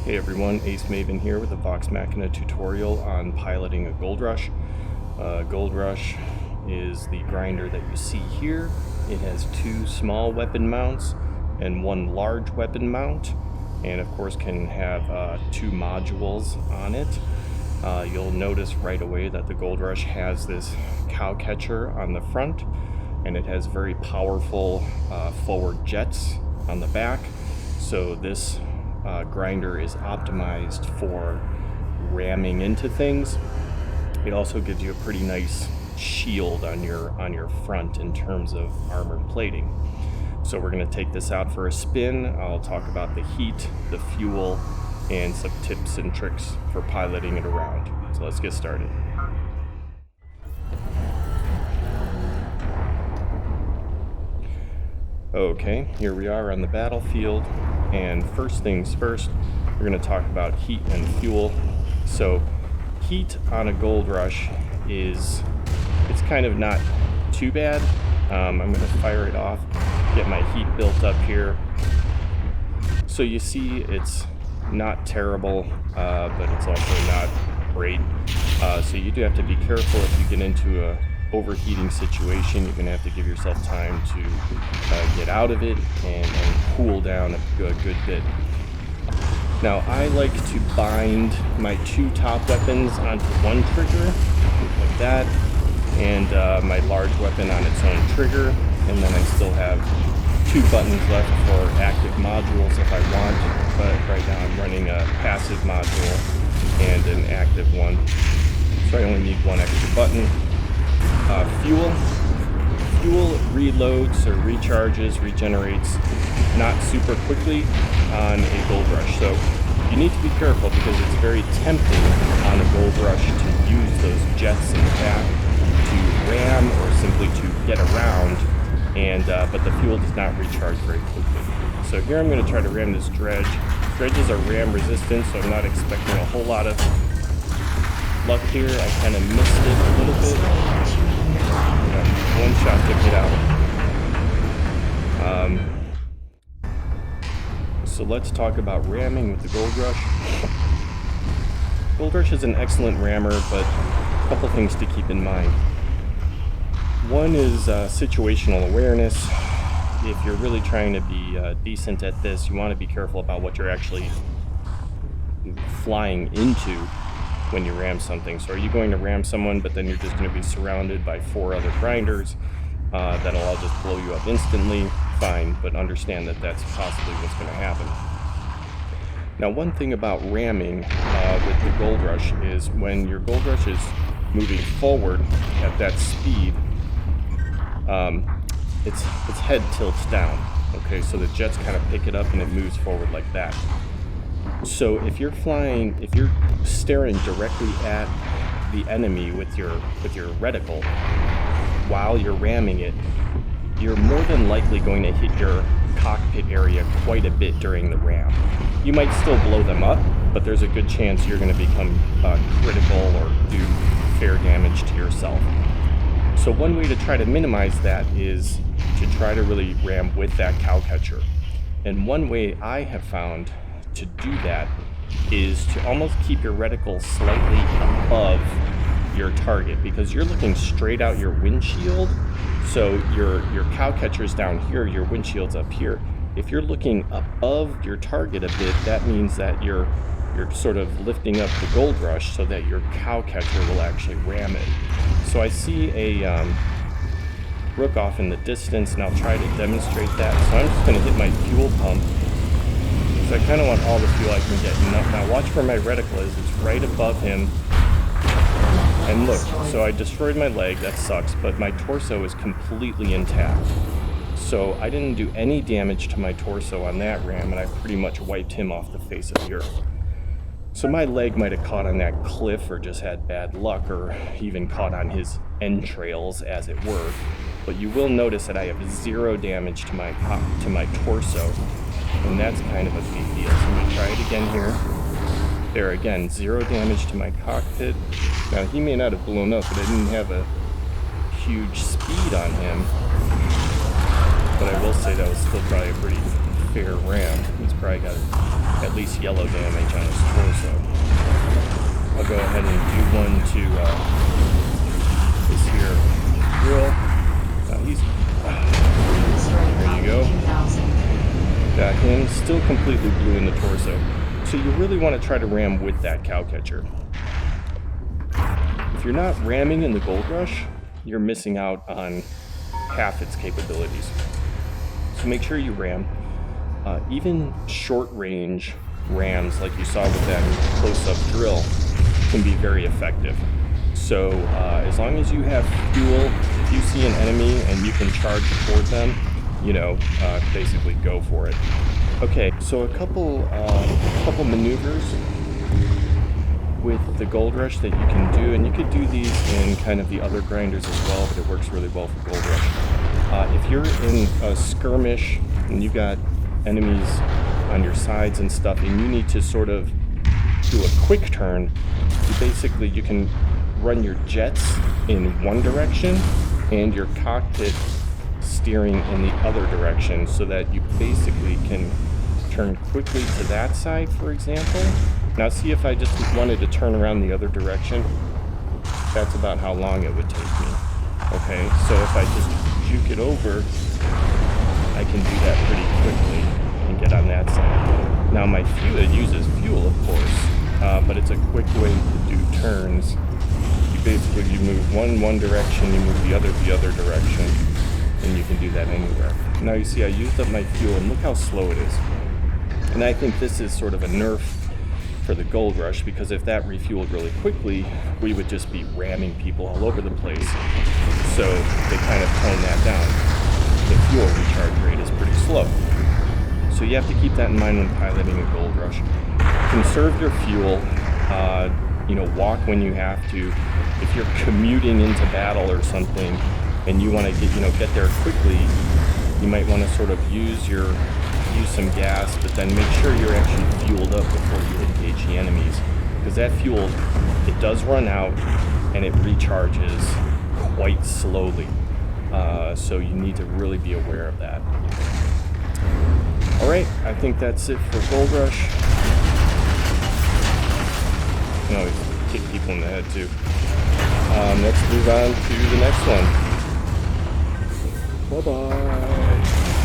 Hey everyone, Ace Maven here with a Vox Machinae tutorial on piloting a Goldrush. Goldrush is the grinder that you see here. It has two small weapon mounts and one large weapon mount, and of course can have two modules on it. You'll notice right away that the Goldrush has this cow catcher on the front, and it has very powerful forward jets on the back. So this grinder is optimized for ramming into things. It also gives you a pretty nice shield on your front in terms of armored plating. So we're going to take this out for a spin. I'll talk about the heat, the fuel, and some tips and tricks for piloting it around. So let's get started. Okay, here we are on the battlefield, and first things first, we're going to talk about heat and fuel. So heat on a Goldrush it's kind of not too bad. I'm going to fire it off, get my heat built up here. So you see it's not terrible, but it's also not great. So you do have to be careful if you get into a overheating situation. You're going to have to give yourself time to get out of it and cool down a good bit. Now I like to bind my two top weapons onto one trigger like that, and my large weapon on its own trigger, and then I still have two buttons left for active modules if I want, but right now I'm running a passive module and an active one, so I only need one extra button. Fuel reloads or recharges, regenerates not super quickly on a Goldrush, so you need to be careful because it's very tempting on a Goldrush to use those jets in the back to ram or simply to get around, but the fuel does not recharge very quickly. So here I'm going to try to ram this dredge. Dredges are ram resistant, so I'm not expecting a whole lot of luck here. I kind of missed it a little bit. One shot to get out. So let's talk about ramming with the Goldrush. Goldrush is an excellent rammer, but a couple things to keep in mind. One is situational awareness. If you're really trying to be decent at this, you want to be careful about what you're actually flying into when you ram something. So are you going to ram someone, but then you're just going to be surrounded by four other grinders that'll all just blow you up instantly? Fine, but understand that that's possibly what's going to happen. Now, one thing about ramming with the Goldrush is when your Goldrush is moving forward at that speed, its head tilts down. Okay, so the jets kind of pick it up and it moves forward like that. So if you're staring directly at the enemy with your reticle while you're ramming it, you're more than likely going to hit your cockpit area quite a bit during the ram. You might still blow them up, but there's a good chance you're going to become critical or do fair damage to yourself. So one way to try to minimize that is to try to really ram with that cow catcher. And one way I have found to do that is to almost keep your reticle slightly above your target, because you're looking straight out your windshield. So your cow catcher's down here, your windshield's up here. If you're looking above your target a bit, that means that you're sort of lifting up the Goldrush so that your cow catcher will actually ram it. So I see a rook off in the distance, and I'll try to demonstrate that. So I'm just going to hit my fuel pump. So I kind of want all the fuel I can get. Now watch where my reticle is. It's right above him. And look, so I destroyed my leg. That sucks, but my torso is completely intact. So I didn't do any damage to my torso on that ram, and I pretty much wiped him off the face of the earth. So my leg might have caught on that cliff or just had bad luck, or even caught on his entrails, as it were. But you will notice that I have zero damage to my torso. And that's kind of a big deal. So I'm going to try it again here. There again, zero damage to my cockpit. Now he may not have blown up, but I didn't have a huge speed on him. But I will say that was still probably a pretty fair ram. He's probably got at least yellow damage on his torso. I'll go ahead and do one to this here drill. There you go. Backhand, still completely blue in the torso. So you really want to try to ram with that cow catcher. If you're not ramming in the Goldrush, you're missing out on half its capabilities. So make sure you ram. Even short range rams, like you saw with that close-up drill, can be very effective. So as long as you have fuel, if you see an enemy and you can charge toward them, basically go for it. Okay, so a couple maneuvers with the Goldrush that you can do, and you could do these in kind of the other grinders as well, but it works really well for Goldrush. If you're in a skirmish and you got enemies on your sides and stuff, and you need to sort of do a quick turn, you can run your jets in one direction and your cockpit steering in the other direction, so that you basically can turn quickly to that side, for example. Now see, if I just wanted to turn around the other direction, that's about how long it would take me. Okay, so if I just juke it over, I can do that pretty quickly and get on that side. Now my fuel, it uses fuel, of course, but it's a quick way to do turns. You move one direction, you move the other direction, and you can do that anywhere. Now you see I used up my fuel, and look how slow it is. And I think this is sort of a nerf for the Goldrush, because if that refueled really quickly, we would just be ramming people all over the place. So they kind of tone that down. The fuel recharge rate is pretty slow. So you have to keep that in mind when piloting a Goldrush. Conserve your fuel. Walk when you have to. If you're commuting into battle or something and you want to get there quickly, you might want to sort of use some gas, but then make sure you're actually fueled up before you engage the enemies, because that fuel, it does run out and it recharges quite slowly. So you need to really be aware of that. All right, I think that's it for Goldrush. No, kick people in the head too. Let's move on to the next one. Bye-bye.